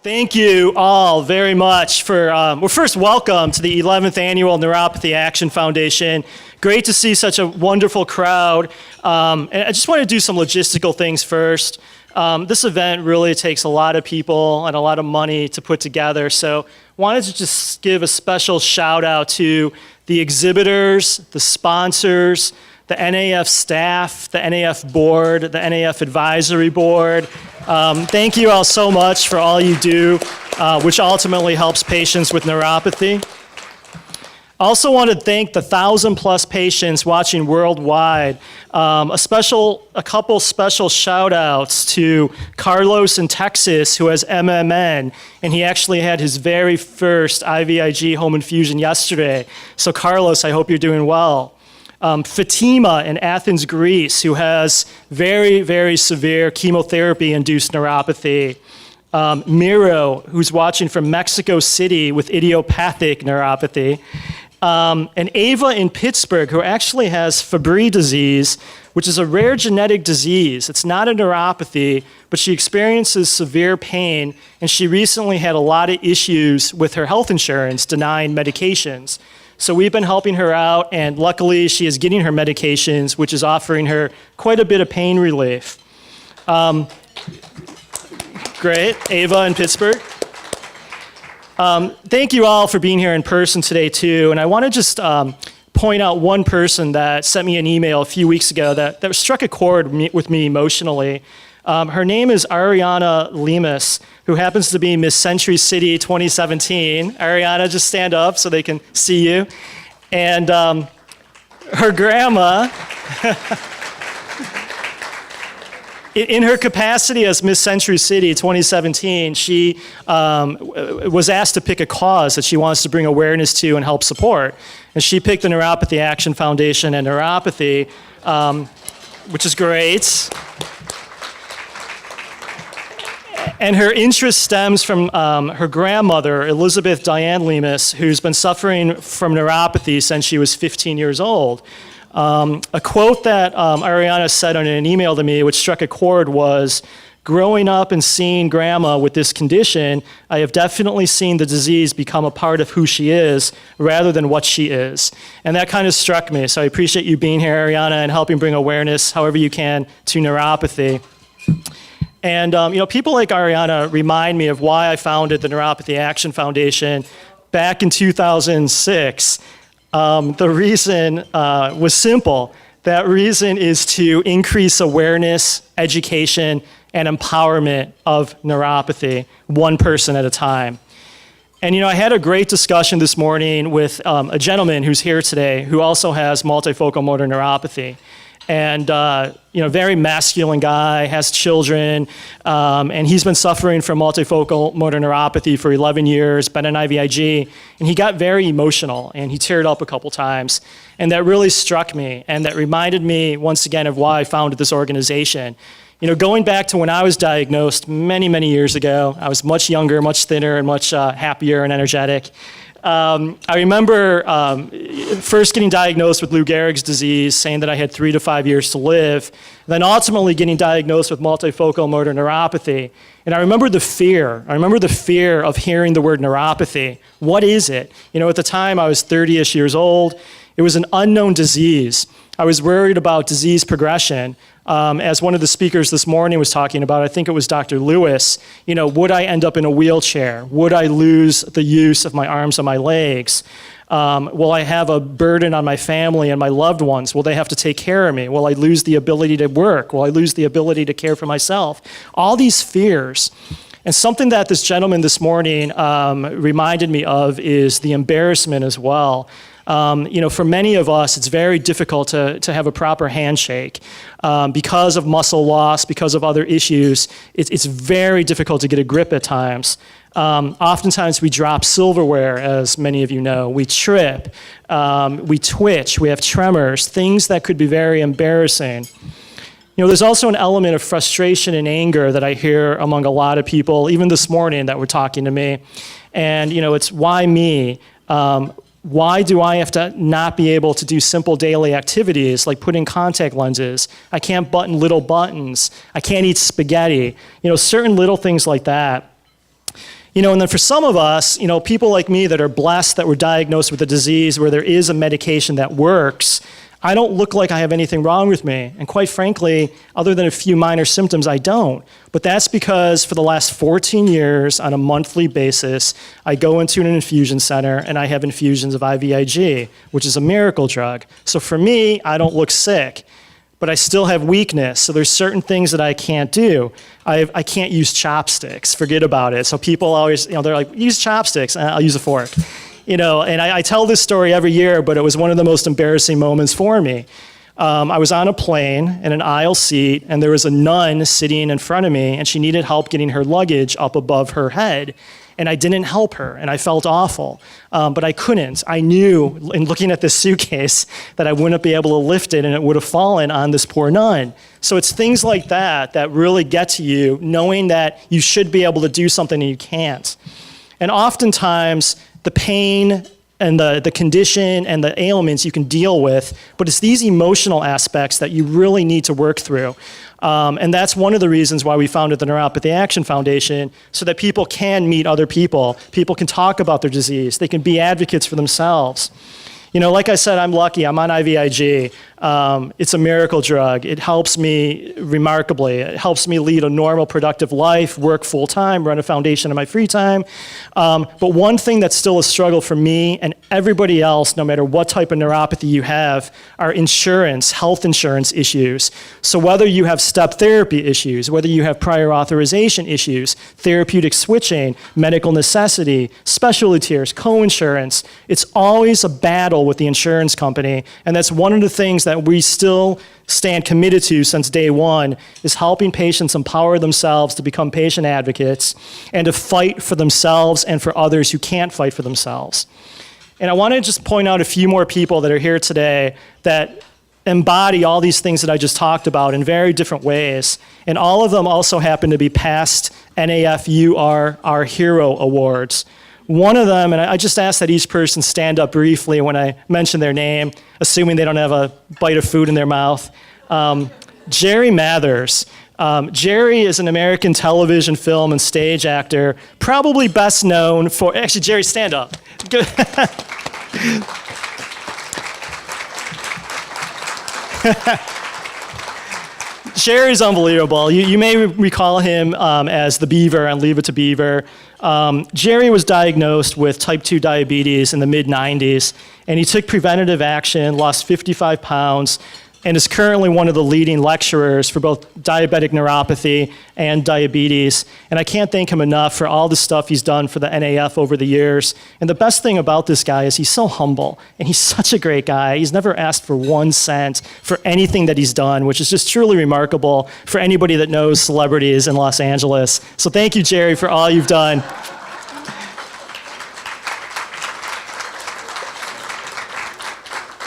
Thank you all very much for, well, first, welcome to the 11th Annual Neuropathy Action Foundation. Great to see such a wonderful crowd. And I just want to do some logistical things first. This event really takes a lot of people and a lot of money to put together, so wanted to just give a special shout out to the exhibitors, the sponsors, the NAF staff, the NAF board, the NAF advisory board. Thank you all so much for all you do, which ultimately helps patients with neuropathy. Also want to thank the 1,000+ patients watching worldwide. A couple special shout outs to Carlos in Texas, who has MMN, and he actually had his very first IVIG home infusion yesterday. So Carlos, I hope you're doing well. Fatima in Athens, Greece, who has very, very severe chemotherapy-induced neuropathy. Miro, who's watching from Mexico City with idiopathic neuropathy. And Ava in Pittsburgh, who actually has Fabry disease, which is a rare genetic disease. It's not a neuropathy, but she experiences severe pain, and she recently had a lot of issues with her health insurance denying medications. So we've been helping her out, and luckily she is getting her medications, which is offering her quite a bit of pain relief. Great, Ava in Pittsburgh. Thank you all for being here in person today too, and I want to just point out one person that sent me an email a few weeks ago that struck a chord with me emotionally. Her name is Ariana Lemus, who happens to be Miss Century City 2017. Ariana, just stand up so they can see you. And her grandma, in her capacity as Miss Century City 2017, she was asked to pick a cause that she wants to bring awareness to and help support. And she picked the Neuropathy Action Foundation and neuropathy, which is great. And her interest stems from her grandmother, Elizabeth Diane Lemus, who's been suffering from neuropathy since she was 15 years old. A quote that Ariana said in an email to me, which struck a chord, was, "Growing up and seeing grandma with this condition, I have definitely seen the disease become a part of who she is rather than what she is." And that kind of struck me. So I appreciate you being here, Ariana, and helping bring awareness however you can to neuropathy. And people like Ariana remind me of why I founded the Neuropathy Action Foundation back in 2006. The reason was simple. That reason is to increase awareness, education, and empowerment of neuropathy, one person at a time. And I had a great discussion this morning with a gentleman who's here today who also has multifocal motor neuropathy. And very masculine guy, has children, and he's been suffering from multifocal motor neuropathy for 11 years, been on IVIG, and he got very emotional, and he teared up a couple times. And that really struck me, and that reminded me, once again, of why I founded this organization. Going back to when I was diagnosed many, many years ago, I was much younger, much thinner, and much happier and energetic. I remember first getting diagnosed with Lou Gehrig's disease, saying that I had 3 to 5 years to live, then ultimately getting diagnosed with multifocal motor neuropathy. And I remember the fear. I remember the fear of hearing the word neuropathy. What is it? At the time I was 30-ish years old. It was an unknown disease. I was worried about disease progression. As one of the speakers this morning was talking about, I think it was Dr. Lewis, would I end up in a wheelchair? Would I lose the use of my arms and my legs? Will I have a burden on my family and my loved ones? Will they have to take care of me? Will I lose the ability to work? Will I lose the ability to care for myself? All these fears. And something that this gentleman this morning reminded me of is the embarrassment as well. For many of us, it's very difficult to have a proper handshake. Because of muscle loss, because of other issues, it's very difficult to get a grip at times. Oftentimes we drop silverware, as many of you know. We trip, we twitch, we have tremors, things that could be very embarrassing. There's also an element of frustration and anger that I hear among a lot of people, even this morning that were talking to me. And, it's why me? Why do I have to not be able to do simple daily activities like put in contact lenses? I can't button little buttons. I can't eat spaghetti. Certain little things like that. And then for some of us, people like me that are blessed that were diagnosed with a disease where there is a medication that works, I don't look like I have anything wrong with me. And quite frankly, other than a few minor symptoms, I don't. But that's because for the last 14 years, on a monthly basis, I go into an infusion center and I have infusions of IVIG, which is a miracle drug. So for me, I don't look sick, but I still have weakness. So there's certain things that I can't do. I can't use chopsticks. Forget about it. So people always, they're like, use chopsticks. I'll use a fork. And I tell this story every year, but it was one of the most embarrassing moments for me. I was on a plane in an aisle seat, and there was a nun sitting in front of me, and she needed help getting her luggage up above her head. And I didn't help her, and I felt awful. But I couldn't. I knew, in looking at this suitcase, that I wouldn't be able to lift it, and it would have fallen on this poor nun. So it's things like that that really get to you, knowing that you should be able to do something and you can't. And oftentimes, the pain and the condition and the ailments you can deal with, but it's these emotional aspects that you really need to work through. And that's one of the reasons why we founded the Neuropathy Action Foundation, so that people can meet other people. People can talk about their disease. They can be advocates for themselves. Like I said, I'm lucky. I'm on IVIG. It's a miracle drug. It helps me remarkably. It helps me lead a normal, productive life, work full-time, run a foundation in my free time. But one thing that's still a struggle for me and everybody else, no matter what type of neuropathy you have, are health insurance issues. So whether you have step therapy issues, whether you have prior authorization issues, therapeutic switching, medical necessity, specialty tiers, co-insurance, it's always a battle with the insurance company. And that's one of the things that we still stand committed to since day one, is helping patients empower themselves to become patient advocates and to fight for themselves and for others who can't fight for themselves. And I want to just point out a few more people that are here today that embody all these things that I just talked about in very different ways. And all of them also happen to be past NAF You Are Our Hero awards. One of them, and I just ask that each person stand up briefly when I mention their name, assuming they don't have a bite of food in their mouth. Jerry Mathers. Jerry is an American television, film, and stage actor, probably best known for, actually, Jerry, stand up. Good. Jerry's unbelievable. You may recall him as the Beaver on Leave It to Beaver. Jerry was diagnosed with type 2 diabetes in the mid-90s, and he took preventative action, lost 55 pounds, and is currently one of the leading lecturers for both diabetic neuropathy and diabetes. And I can't thank him enough for all the stuff he's done for the NAF over the years. And the best thing about this guy is he's so humble, and he's such a great guy. He's never asked for 1 cent for anything that he's done, which is just truly remarkable for anybody that knows celebrities in Los Angeles. So thank you, Jerry, for all you've done.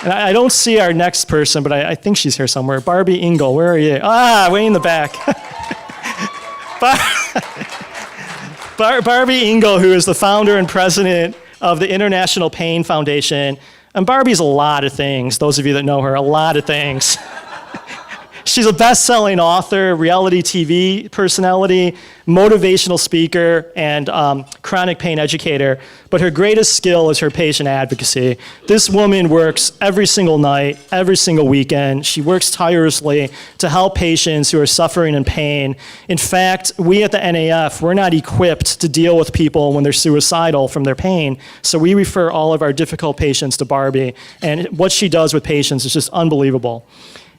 And I don't see our next person, but I think she's here somewhere. Barbie Engel, where are you? Way in the back. Barbie Engel, who is the founder and president of the International Pain Foundation. And Barbie's a lot of things, those of you that know her, a lot of things. She's a best-selling author, reality TV personality, motivational speaker, and chronic pain educator. But her greatest skill is her patient advocacy. This woman works every single night, every single weekend. She works tirelessly to help patients who are suffering in pain. In fact, we at the NAF, we're not equipped to deal with people when they're suicidal from their pain. So we refer all of our difficult patients to Barbie. And what she does with patients is just unbelievable.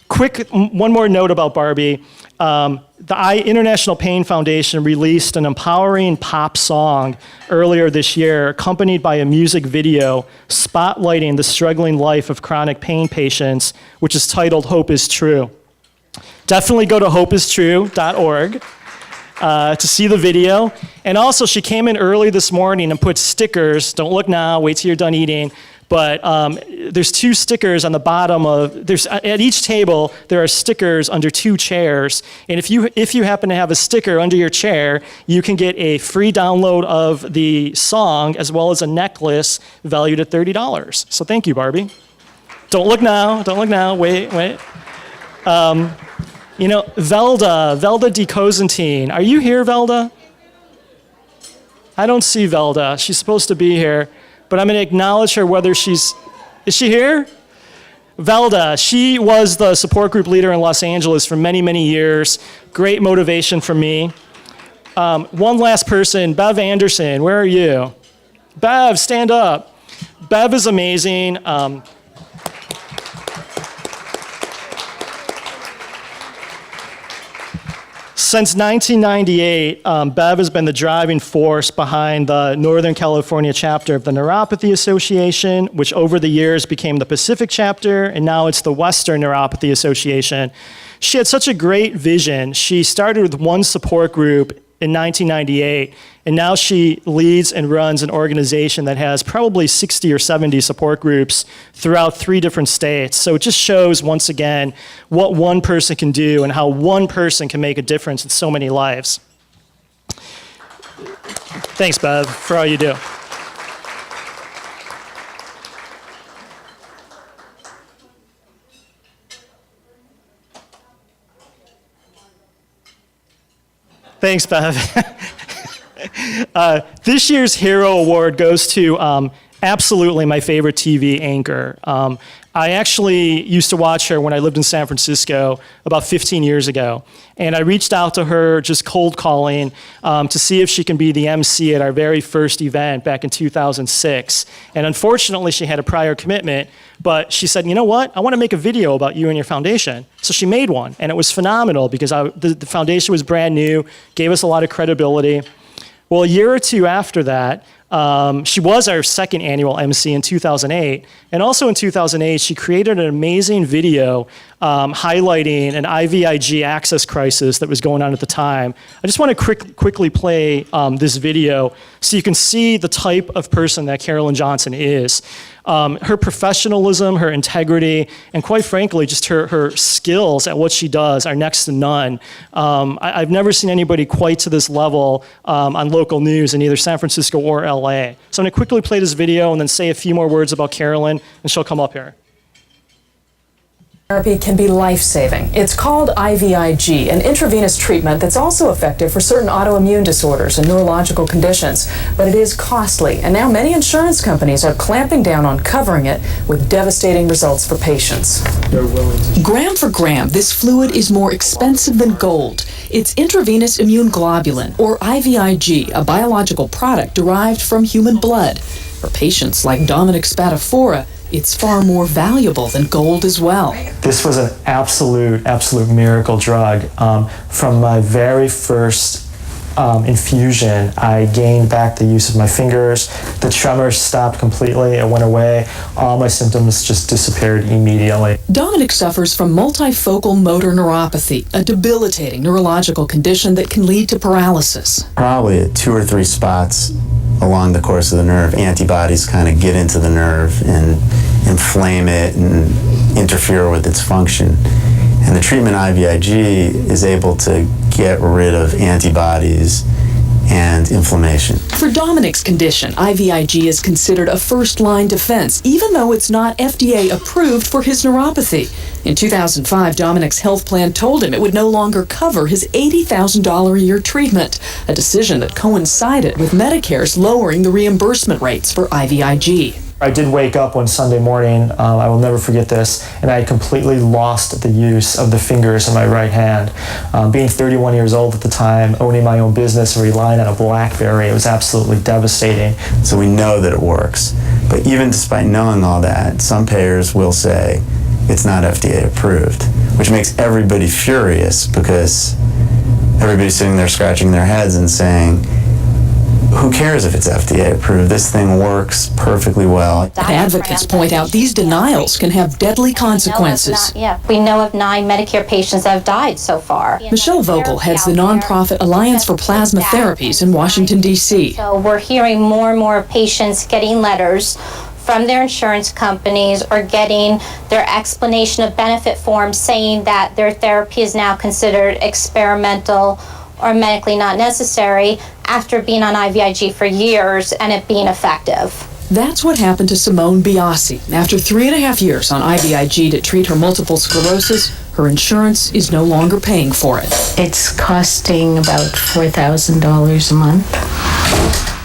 Quick, one more note about Barbie. The International Pain Foundation released an empowering pop song earlier this year, accompanied by a music video spotlighting the struggling life of chronic pain patients, which is titled Hope is True. Definitely go to hopeIstrue.org to see the video. And also, she came in early this morning and put stickers, don't look now, wait till you're done eating, but there's 2 stickers on the bottom at each table, there are stickers under 2 chairs. And if you happen to have a sticker under your chair, you can get a free download of the song as well as a necklace valued at $30. So thank you, Barbie. Don't look now, wait. Velda DeCosentine. Are you here, Velda? I don't see Velda. She's supposed to be here, but I'm going to acknowledge her whether is she here? Velda, she was the support group leader in Los Angeles for many, many years. Great motivation for me. One last person, Bev Anderson, where are you? Bev, stand up. Bev is amazing. Since 1998, Bev has been the driving force behind the Northern California chapter of the Neuropathy Association, which over the years became the Pacific chapter, and now it's the Western Neuropathy Association. She had such a great vision. She started with one support group in 1998, and now she leads and runs an organization that has probably 60 or 70 support groups throughout 3 different states. So it just shows, once again, what one person can do and how one person can make a difference in so many lives. Thanks, Bev, for all you do. Thanks, Bev. This year's Hero Award goes to absolutely my favorite TV anchor. I actually used to watch her when I lived in San Francisco about 15 years ago. And I reached out to her, just cold calling, to see if she can be the MC at our very first event back in 2006. And unfortunately, she had a prior commitment, but she said, you know what? I want to make a video about you and your foundation. So she made one, and it was phenomenal because the foundation was brand new, gave us a lot of credibility. Well, a year or two after that, she was our second annual MC in 2008. And also in 2008, she created an amazing video highlighting an IVIG access crisis that was going on at the time. I just want to quickly play this video so you can see the type of person that Carolyn Johnson is. Her professionalism, her integrity, and quite frankly, just her skills at what she does are next to none. I've never seen anybody quite to this level on local news in either San Francisco or LA. So I'm going to quickly play this video and then say a few more words about Carolyn, and she'll come up here. Therapy can be life-saving. It's called IVIG, an intravenous treatment that's also effective for certain autoimmune disorders and neurological conditions. But it is costly, and now many insurance companies are clamping down on covering it with devastating results for patients. Gram for gram, this fluid is more expensive than gold. It's intravenous immune globulin, or IVIG, a biological product derived from human blood. For patients like Dominick Spatafora, it's far more valuable than gold as well. This was an absolute miracle drug. From my very first infusion, I gained back the use of my fingers. The tremors stopped completely. It went away. All my symptoms just disappeared immediately. Dominick suffers from multifocal motor neuropathy, a debilitating neurological condition that can lead to paralysis. Probably at 2 or 3 spots along the course of the nerve, antibodies kind of get into the nerve and inflame it and interfere with its function. And the treatment IVIG is able to get rid of antibodies and inflammation. For Dominick's condition, IVIG is considered a first-line defense, even though it's not FDA approved for his neuropathy. In 2005, Dominick's health plan told him it would no longer cover his $80,000 a year treatment, a decision that coincided with Medicare's lowering the reimbursement rates for IVIG. I did wake up one Sunday morning, I will never forget this, and I had completely lost the use of the fingers in my right hand. Being 31 years old at the time, owning my own business and relying on a BlackBerry, it was absolutely devastating. So we know that it works. But even despite knowing all that, some payers will say it's not FDA approved, which makes everybody furious because everybody's sitting there scratching their heads and saying, who cares if it's FDA approved? This thing works perfectly well. Advocates point out these denials can have deadly consequences. We know of 9 Medicare patients that have died so far. Michelle Vogel heads the nonprofit Alliance for Plasma Therapies in Washington, D.C. So we're hearing more and more patients getting letters from their insurance companies or getting their explanation of benefit forms saying that their therapy is now considered experimental or medically not necessary after being on IVIG for years and it being effective. That's what happened to Simone Biasi. After 3.5 years on IVIG to treat her multiple sclerosis, her insurance is no longer paying for it. It's costing about $4,000 a month.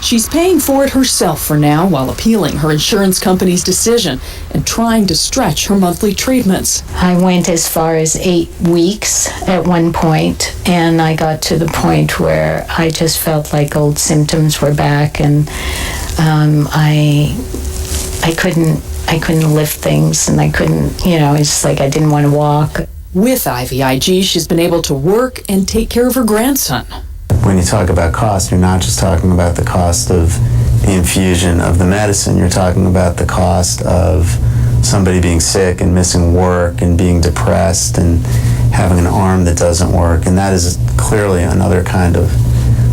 She's paying for it herself for now while appealing her insurance company's decision and trying to stretch her monthly treatments. I went as far as 8 weeks at one point, and I got to the point where I just felt like old symptoms were back, and I couldn't lift things, and I couldn't, it's like I didn't want to walk. With IVIG, she's been able to work and take care of her grandson. When you talk about cost, you're not just talking about the cost of the infusion of the medicine, you're talking about the cost of somebody being sick and missing work and being depressed and having an arm that doesn't work, and that is clearly another kind of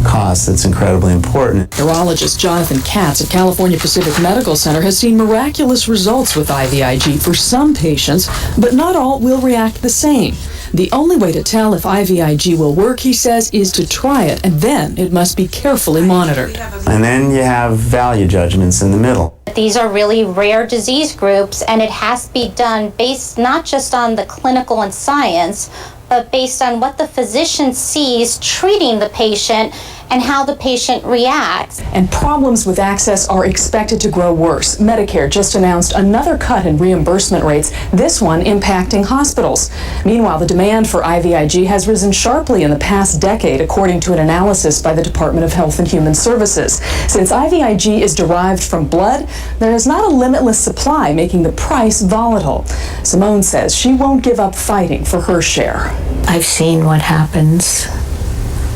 cost that's incredibly important. Neurologist Jonathan Katz at California Pacific Medical Center has seen miraculous results with IVIG for some patients, but not all will react the same. The only way to tell if IVIG will work, he says, is to try it, and then it must be carefully monitored. And then you have value judgments in the middle. These are really rare disease groups, and it has to be done based not just on the clinical and science, but based on what the physician sees treating the patient and how the patient reacts. And problems with access are expected to grow worse. Medicare just announced another cut in reimbursement rates, this one impacting hospitals. Meanwhile, the demand for IVIG has risen sharply in the past decade, according to an analysis by the Department of Health and Human Services. Since IVIG is derived from blood, there is not a limitless supply, making the price volatile. Simone says she won't give up fighting for her share. I've seen what happens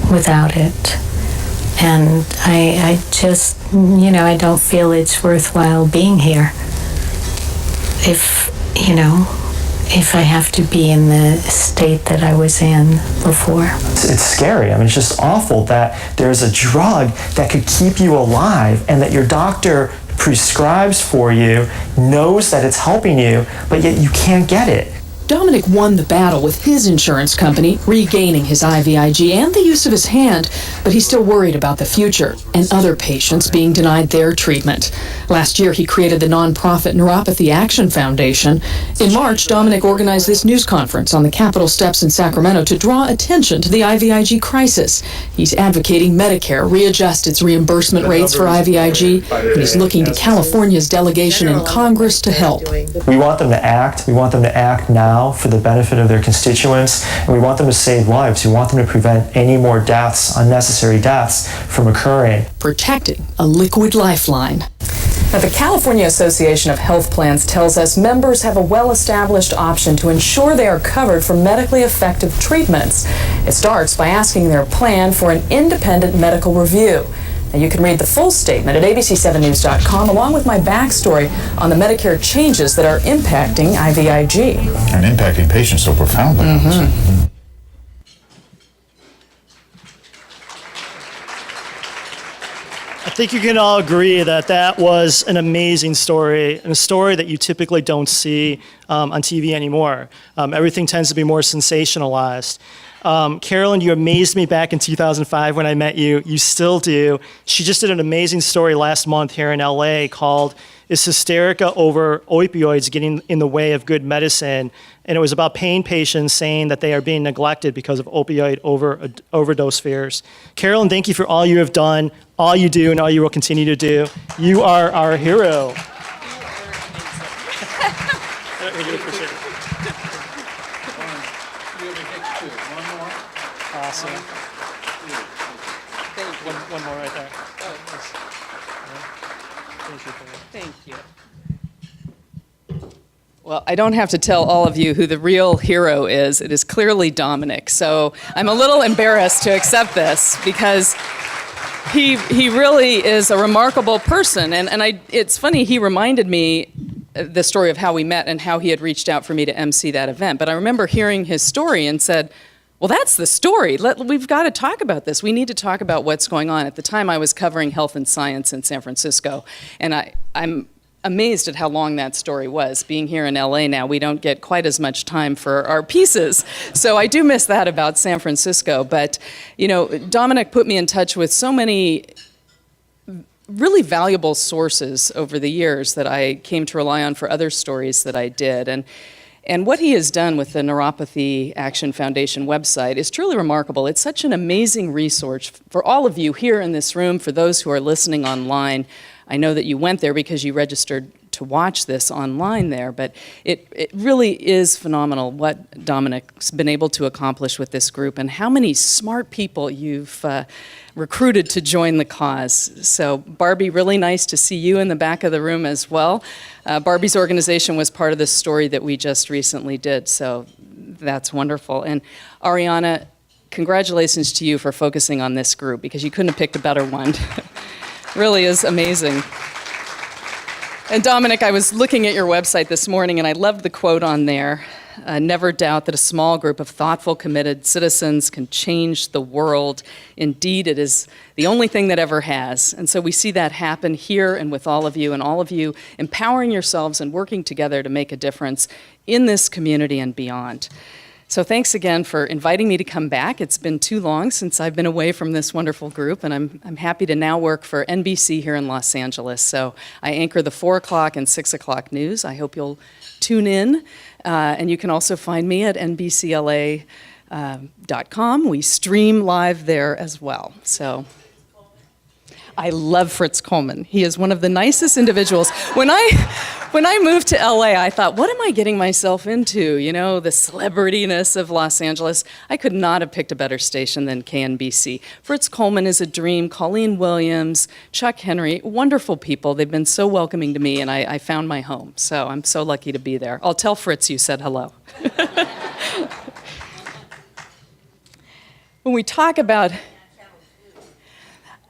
without it. And I just, I don't feel it's worthwhile being here if I have to be in the state that I was in before. It's scary. It's just awful that there's a drug that could keep you alive and that your doctor prescribes for you, knows that it's helping you, but yet you can't get it. Dominick won the battle with his insurance company, regaining his IVIG and the use of his hand, but he's still worried about the future and other patients being denied their treatment. Last year, he created the nonprofit Neuropathy Action Foundation. In March, Dominick organized this news conference on the Capitol steps in Sacramento to draw attention to the IVIG crisis. He's advocating Medicare readjust its reimbursement rates for IVIG, and he's looking to California's delegation in Congress to help. We want them to act. We want them to act now for the benefit of their constituents, and we want them to save lives. We want them to prevent any more deaths, unnecessary deaths, from occurring. Protecting a liquid lifeline. Now, the California Association of Health Plans tells us members have a well-established option to ensure they are covered for medically effective treatments. It starts by asking their plan for an independent medical review. Now, you can read the full statement at abc7news.com, along with my backstory on the Medicare changes that are impacting IVIG. And impacting patients so profoundly. I think you can all agree that that was an amazing story, and a story that you typically don't see on TV anymore. Everything tends to be more sensationalized. Carolyn, you amazed me back in 2005 when I met you. You still do. She just did an amazing story last month here in LA called "Is Hysterica Over Opioids Getting in the Way of Good Medicine?" And it was about pain patients saying that they are being neglected because of opioid overdose fears. Carolyn, thank you for all you have done, all you do, and all you will continue to do. You are our hero. We do appreciate it. Awesome. One more right there. Thank you. Well, I don't have to tell all of you who the real hero is. It is clearly Dominick. So I'm a little embarrassed to accept this because he really is a remarkable person. And it's funny, he reminded me the story of how we met and how he had reached out for me to MC that event. But I remember hearing his story and said, well, that's the story. We've got to talk about this. We need to talk about what's going on. At the time, I was covering health and science in San Francisco, and I'm amazed at how long that story was. Being here in LA now, we don't get quite as much time for our pieces, so I do miss that about San Francisco. But, Dominick put me in touch with so many really valuable sources over the years that I came to rely on for other stories that I did. And what he has done with the Neuropathy Action Foundation website is truly remarkable. It's such an amazing resource for all of you here in this room, for those who are listening online. I know that you went there because you registered to watch this online there, but it really is phenomenal what Dominick's been able to accomplish with this group and how many smart people you've recruited to join the cause. So Barbie, really nice to see you in the back of the room as well. Barbie's organization was part of this story that we just recently did, so that's wonderful. And Ariana, congratulations to you for focusing on this group, because you couldn't have picked a better one. Really is amazing. And Dominick, I was looking at your website this morning and I loved the quote on there. Never doubt that a small group of thoughtful, committed citizens can change the world. Indeed, it is the only thing that ever has. And so we see that happen here and with all of you, and all of you empowering yourselves and working together to make a difference in this community and beyond. So thanks again for inviting me to come back. It's been too long since I've been away from this wonderful group, and I'm happy to now work for NBC here in Los Angeles. So I anchor the 4 o'clock and 6 o'clock news. I hope you'll tune in, and you can also find me at nbcla.com. We stream live there as well. So I love Fritz Coleman. He is one of the nicest individuals. When I moved to LA, I thought, what am I getting myself into? You know, the celebrityness of Los Angeles. I could not have picked a better station than KNBC. Fritz Coleman is a dream. Colleen Williams, Chuck Henry, wonderful people. They've been so welcoming to me, and I found my home. So I'm so lucky to be there. I'll tell Fritz you said hello. When we talk about,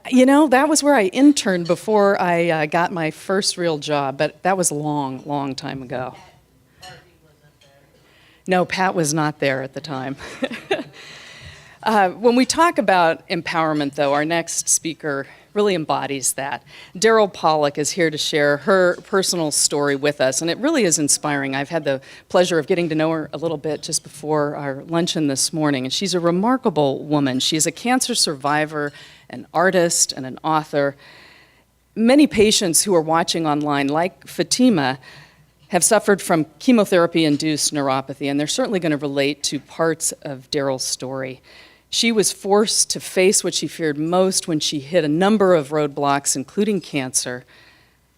you know, that was where I interned before I got my first real job, but that was a long, long time ago. No, Pat was not there at the time. When we talk about empowerment, though, our next speaker really embodies that. Darryle Pollack is here to share her personal story with us, and it really is inspiring. I've had the pleasure of getting to know her a little bit just before our luncheon this morning, and she's a remarkable woman. She's a cancer survivor, an artist, and an author. Many patients who are watching online, like Fatima, have suffered from chemotherapy-induced neuropathy, and they're certainly going to relate to parts of Darryl's story. She was forced to face what she feared most when she hit a number of roadblocks, including cancer.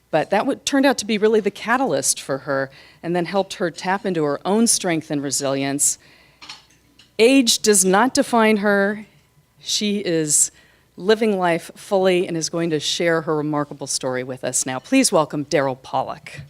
But that turned out to be really the catalyst for her, and then helped her tap into her own strength and resilience. Age does not define her. She is living life fully and is going to share her remarkable story with us now. Please welcome Darryle Pollack.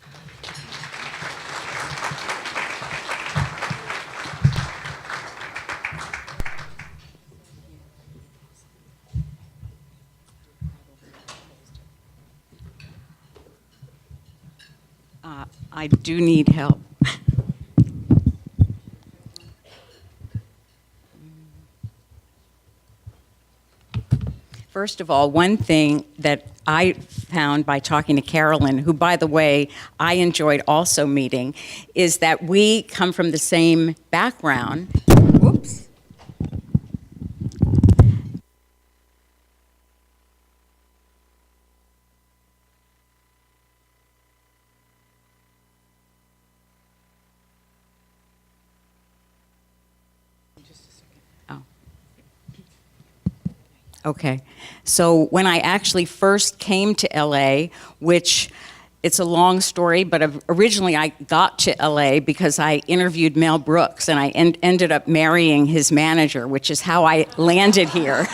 I do need help. First of all, one thing that I found by talking to Carolyn, who, by the way, I enjoyed also meeting, is that we come from the same background. Whoops. Okay, so when I actually first came to LA, which it's a long story, but originally I got to LA because I interviewed Mel Brooks and I ended up marrying his manager, which is how I landed here.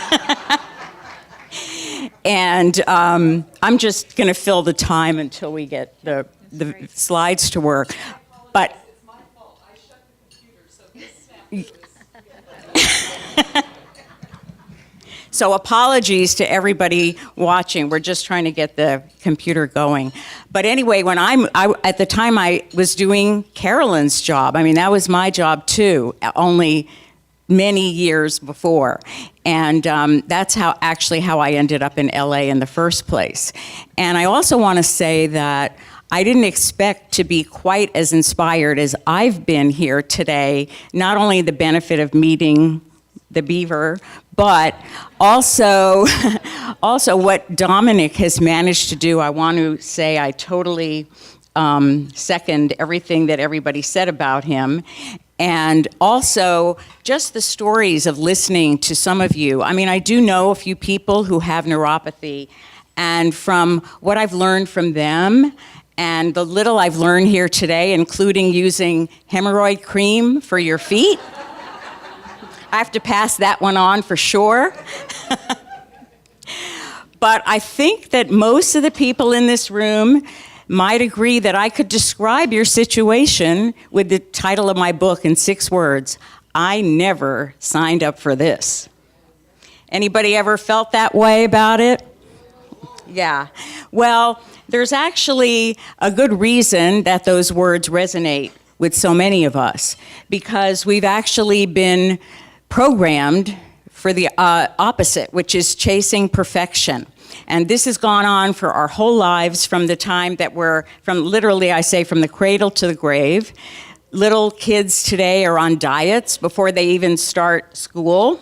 And I'm just going to fill the time until we get the slides to work. But it's my fault. I shut the computer, so So apologies to everybody watching. We're just trying to get the computer going. But anyway, when at the time I was doing Carolyn's job, I mean, that was my job too, only many years before. And that's how I ended up in LA in the first place. And I also want to say that I didn't expect to be quite as inspired as I've been here today, not only the benefit of meeting the beaver, but also what Dominick has managed to do. I want to say I totally second everything that everybody said about him. And also, just the stories of listening to some of you. I mean, I do know a few people who have neuropathy, and from what I've learned from them, and the little I've learned here today, including using hemorrhoid cream for your feet, I have to pass that one on for sure. But I think that most of the people in this room might agree that I could describe your situation with the title of my book in 6 words. I never signed up for this. Anybody ever felt that way about it? Yeah. Well, there's actually a good reason that those words resonate with so many of us, because we've actually been programmed for the opposite, which is chasing perfection. And this has gone on for our whole lives, from the time that we're, from literally, I say, from the cradle to the grave. Little kids today are on diets before they even start school.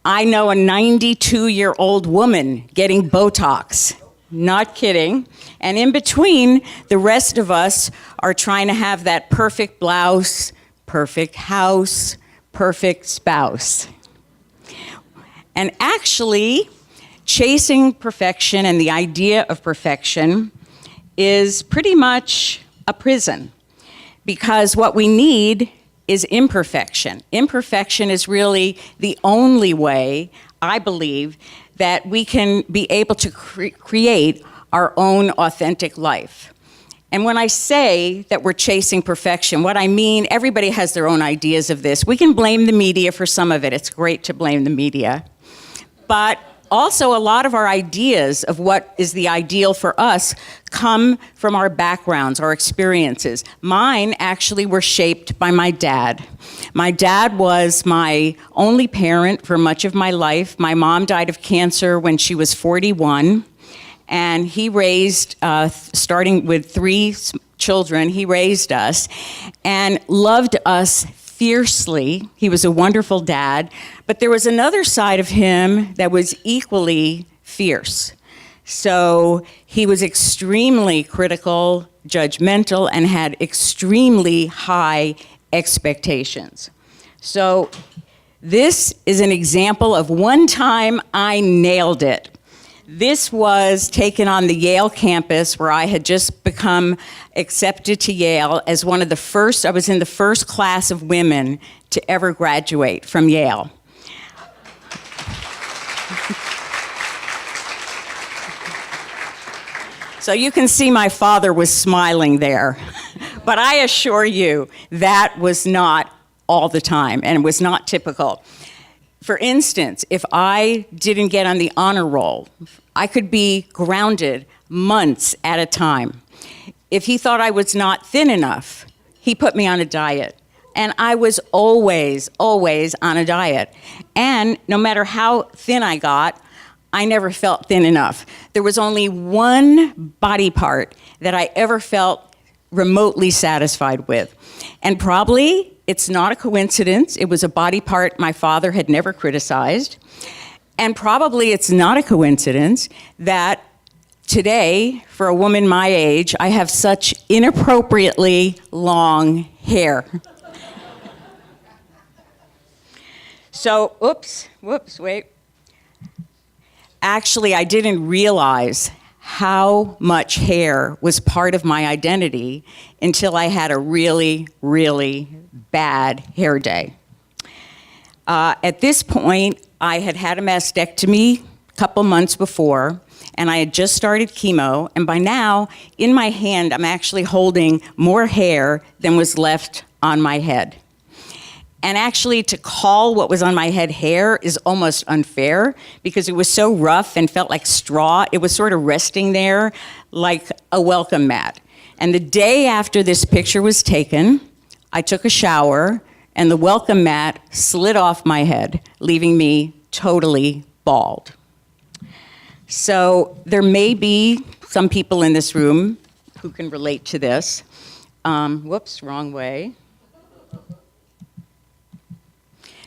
I know a 92-year-old woman getting Botox. Not kidding. And in between, the rest of us are trying to have that perfect blouse, perfect house, perfect spouse. And actually, chasing perfection and the idea of perfection is pretty much a prison, because what we need is imperfection. Imperfection is really the only way, I believe, that we can be able to create our own authentic life. And when I say that we're chasing perfection, what I mean, everybody has their own ideas of this. We can blame the media for some of it. It's great to blame the media. But also, a lot of our ideas of what is the ideal for us come from our backgrounds, our experiences. Mine actually were shaped by my dad. My dad was my only parent for much of my life. My mom died of cancer when she was 41, and he raised, starting with 3 children, he raised us and loved us fiercely. He was a wonderful dad, but there was another side of him that was equally fierce. So he was extremely critical, judgmental, and had extremely high expectations. So this is an example of one time I nailed it. This was taken on the Yale campus, where I had just become accepted to Yale as one of the first. I was in the first class of women to ever graduate from Yale. So you can see my father was smiling there. But I assure you, that was not all the time, and it was not typical. For instance, if I didn't get on the honor roll, I could be grounded months at a time. If he thought I was not thin enough, he put me on a diet. And I was always, always on a diet. And no matter how thin I got, I never felt thin enough. There was only one body part that I ever felt remotely satisfied with. And probably it's not a coincidence. It was a body part my father had never criticized. And probably it's not a coincidence that today, for a woman my age, I have such inappropriately long hair. So, wait. Actually, I didn't realize how much hair was part of my identity until I had a really, really bad hair day. At this point, I had had a mastectomy a couple months before, and I had just started chemo, and by now, in my hand, I'm actually holding more hair than was left on my head. And actually, to call what was on my head hair is almost unfair, because it was so rough and felt like straw. It was sort of resting there like a welcome mat. And the day after this picture was taken, I took a shower, and the welcome mat slid off my head, leaving me totally bald. So there may be some people in this room who can relate to this. Wrong way.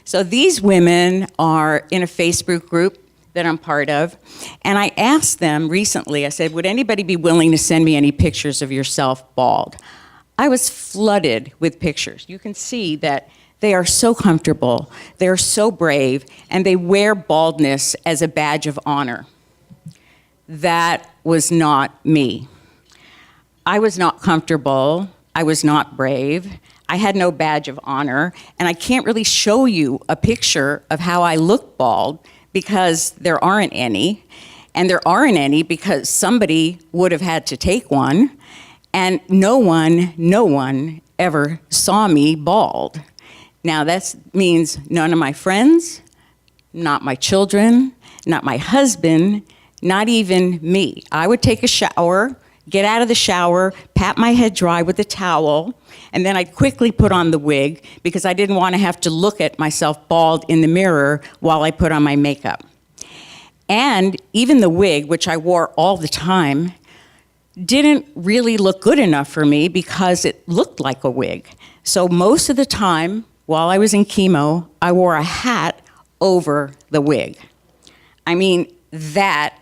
So these women are in a Facebook group that I'm part of. And I asked them recently, I said, would anybody be willing to send me any pictures of yourself bald? I was flooded with pictures. You can see that they are so comfortable, they're so brave, and they wear baldness as a badge of honor. That was not me. I was not comfortable, I was not brave, I had no badge of honor, and I can't really show you a picture of how I look bald because there aren't any, and there aren't any because somebody would have had to take one, and no one ever saw me bald. Now that means none of my friends, not my children, not my husband, not even me. I would take a shower, get out of the shower, pat my head dry with a towel, and then I'd quickly put on the wig because I didn't want to have to look at myself bald in the mirror while I put on my makeup. And even the wig, which I wore all the time, didn't really look good enough for me because it looked like a wig. So most of the time, while I was in chemo, I wore a hat over the wig. I mean, that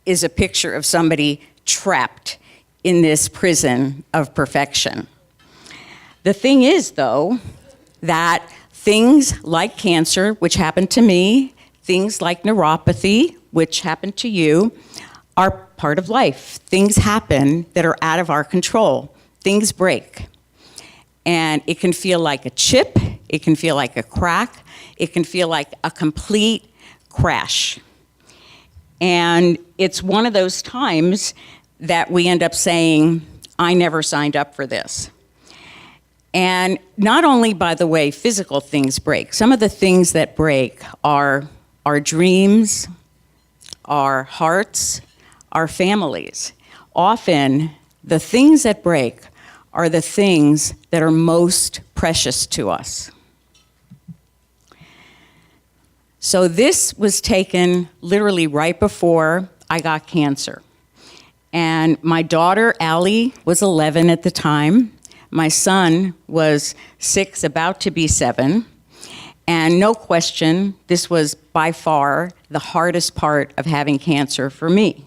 is a picture of somebody trapped in this prison of perfection. The thing is, though, that things like cancer, which happened to me, things like neuropathy, which happened to you, are part of life. Things happen that are out of our control. Things break. And it can feel like a chip, it can feel like a crack, it can feel like a complete crash. And it's one of those times that we end up saying, I never signed up for this. And not only, by the way, physical things break. Some of the things that break are our dreams, our hearts, our families. Often, the things that break are the things that are most precious to us. So this was taken literally right before I got cancer. And my daughter, Allie, was 11 at the time. My son was 6, about to be 7. And no question, this was by far the hardest part of having cancer for me.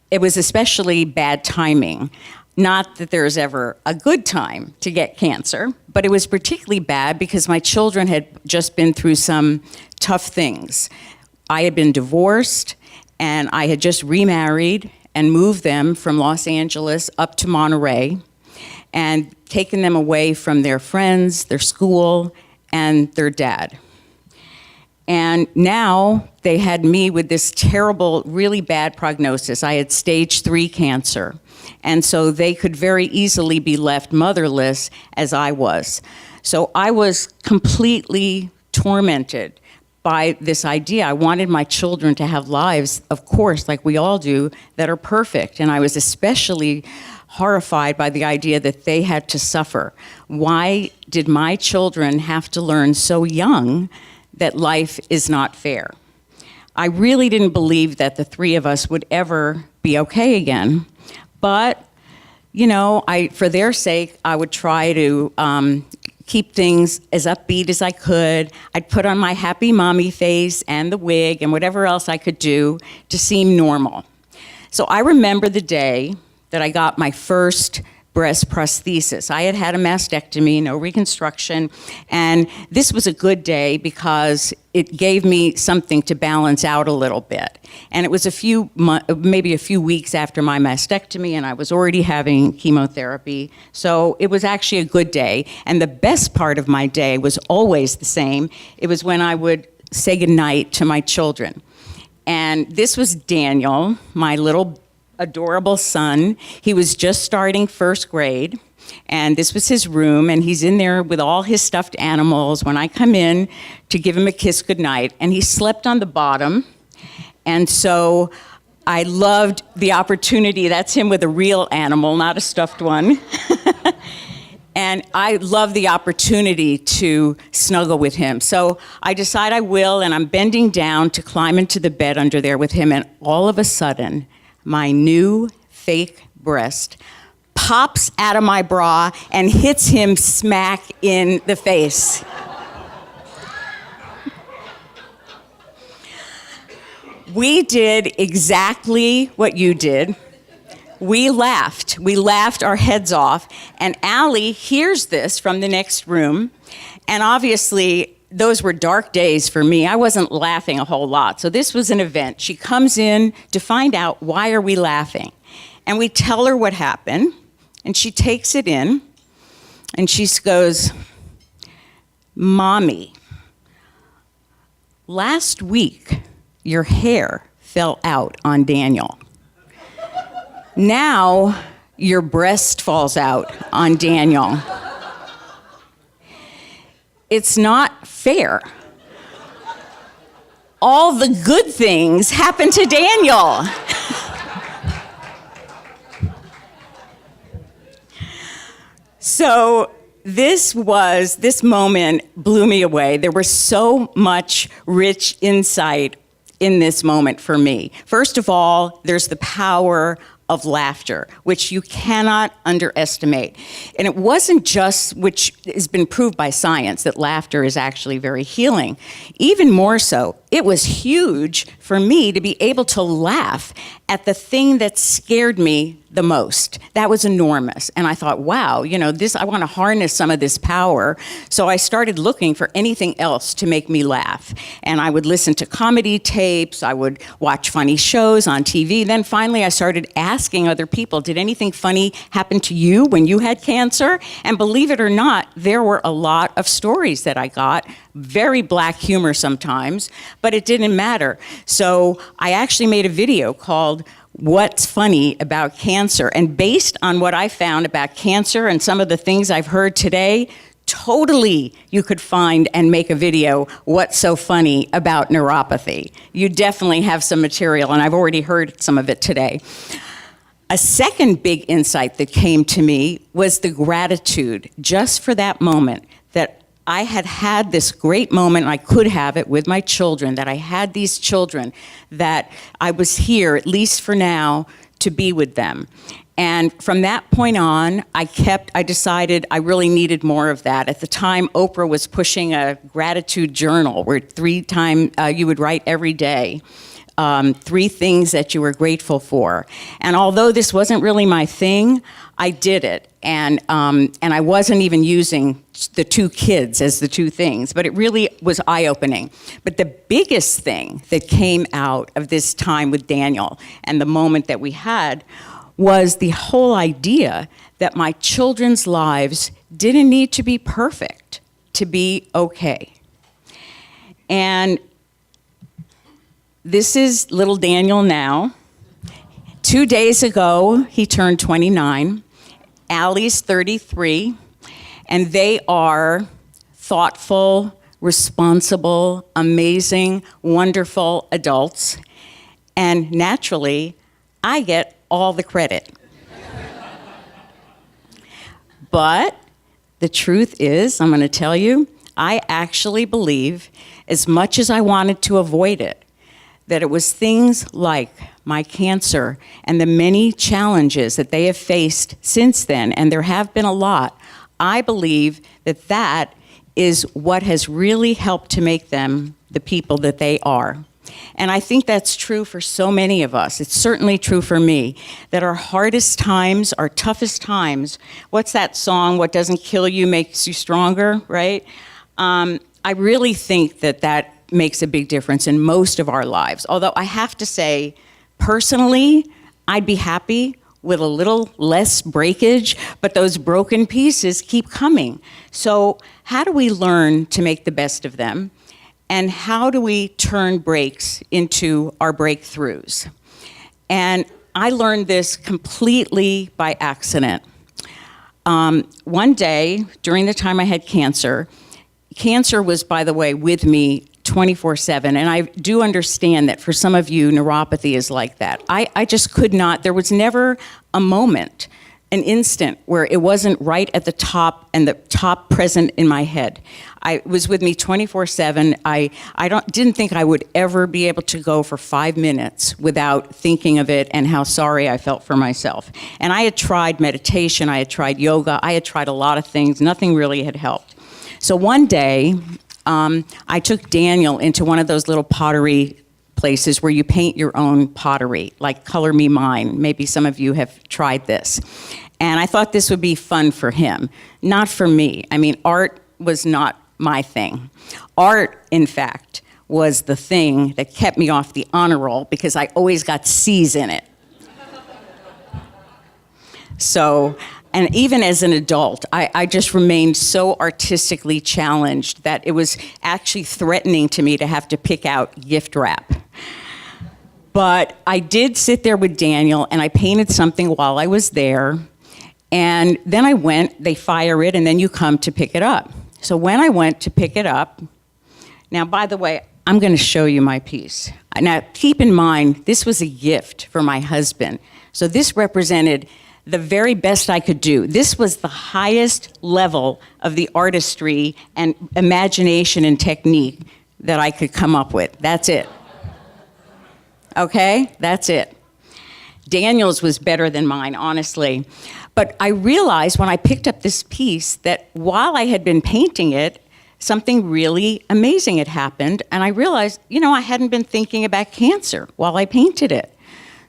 It was especially bad timing. Not that there's ever a good time to get cancer, but it was particularly bad because my children had just been through some tough things. I had been divorced, and I had just remarried and moved them from Los Angeles up to Monterey and taken them away from their friends, their school, and their dad. And now they had me with this terrible, really bad prognosis. I had stage 3 cancer. And so they could very easily be left motherless, as I was. So I was completely tormented by this idea. I wanted my children to have lives, of course, like we all do, that are perfect. And I was especially horrified by the idea that they had to suffer. Why did my children have to learn so young that life is not fair? I really didn't believe that the 3 of us would ever be okay again. But, you know, for their sake, I would try to keep things as upbeat as I could. I'd put on my happy mommy face and the wig and whatever else I could do to seem normal. So I remember the day that I got my first breast prosthesis. I had had a mastectomy, no reconstruction, and this was a good day because it gave me something to balance out a little bit. And it was maybe a few weeks after my mastectomy, and I was already having chemotherapy, so it was actually a good day. And the best part of my day was always the same. It was when I would say goodnight to my children. And this was Daniel, my little adorable son. He was just starting 1st grade, and this was his room, and he's in there with all his stuffed animals when I come in to give him a kiss goodnight, and he slept on the bottom. And so I loved the opportunity. That's him with a real animal, not a stuffed one. And I love the opportunity to snuggle with him. So I decide I will, and I'm bending down to climb into the bed under there with him, and all of a sudden, my new fake breast pops out of my bra and hits him smack in the face. We did exactly what you did. We laughed. We laughed our heads off. And Allie hears this from the next room. And obviously, those were dark days for me. I wasn't laughing a whole lot. So this was an event. She comes in to find out, why are we laughing? And we tell her what happened. And she takes it in. And she goes, Mommy, last week, your hair fell out on Daniel. Now, your breast falls out on Daniel. It's not fair. All the good things happen to Daniel. So this moment blew me away. There was so much rich insight in this moment for me. First of all, there's the power of laughter, which you cannot underestimate. And it wasn't just, which has been proved by science, that laughter is actually very healing. Even more so, it was huge for me to be able to laugh at the thing that scared me the most. That was enormous. And I thought, wow, I want to harness some of this power. So I started looking for anything else to make me laugh. And I would listen to comedy tapes, I would watch funny shows on TV. Then finally I started asking other people, did anything funny happen to you when you had cancer? And believe it or not, there were a lot of stories that I got, very black humor sometimes, but it didn't matter. So I actually made a video called What's Funny About Cancer? And based on what I found about cancer and some of the things I've heard today, totally you could find and make a video, What's So Funny About Neuropathy? You definitely have some material, and I've already heard some of it today. A second big insight that came to me was the gratitude just for that moment, that I had this great moment, and I could have it with my children, that I had these children, that I was here, at least for now, to be with them. And from that point on, I decided I really needed more of that. At the time, Oprah was pushing a gratitude journal where you would write every day. 3 things that you were grateful for. And although this wasn't really my thing, I did it. And I wasn't even using the 2 kids as the 2 things, but it really was eye-opening. But the biggest thing that came out of this time with Daniel and the moment that we had was the whole idea that my children's lives didn't need to be perfect to be okay. And this is little Daniel now. 2 days ago, he turned 29. Allie's 33. And they are thoughtful, responsible, amazing, wonderful adults. And naturally, I get all the credit. But the truth is, I'm going to tell you, I actually believe, as much as I wanted to avoid it, that it was things like my cancer and the many challenges that they have faced since then, and there have been a lot. I believe that that is what has really helped to make them the people that they are. And I think that's true for so many of us. It's certainly true for me, that our hardest times, our toughest times, what's that song, what doesn't kill you makes you stronger, right? I really think that makes a big difference in most of our lives. Although I have to say, personally, I'd be happy with a little less breakage, but those broken pieces keep coming. So how do we learn to make the best of them? And how do we turn breaks into our breakthroughs? And I learned this completely by accident. One day, during the time I had cancer was, by the way, with me 24/7, and I do understand that for some of you, neuropathy is like that. I just could not, there was never a moment, an instant, where it wasn't right at the top and the top present in my head. It was with me 24/7. I didn't think I would ever be able to go for 5 minutes without thinking of it and how sorry I felt for myself. And I had tried meditation, I had tried yoga, I had tried a lot of things, nothing really had helped. So one day, I took Daniel into one of those little pottery places where you paint your own pottery, like Color Me Mine. Maybe some of you have tried this. And I thought this would be fun for him, not for me. I mean, art was not my thing. Art, in fact, was the thing that kept me off the honor roll because I always got C's in it. So, and even as an adult, I just remained so artistically challenged that it was actually threatening to me to have to pick out gift wrap. But I did sit there with Daniel and I painted something while I was there. And then I went, they fire it, and then you come to pick it up. So when I went to pick it up, now, by the way, I'm going to show you my piece. Now, keep in mind, this was a gift for my husband. So this represented the very best I could do. This was the highest level of the artistry and imagination and technique that I could come up with. That's it. Okay? That's it. Daniel's was better than mine, honestly. But I realized when I picked up this piece that while I had been painting it, something really amazing had happened. And I realized, I hadn't been thinking about cancer while I painted it.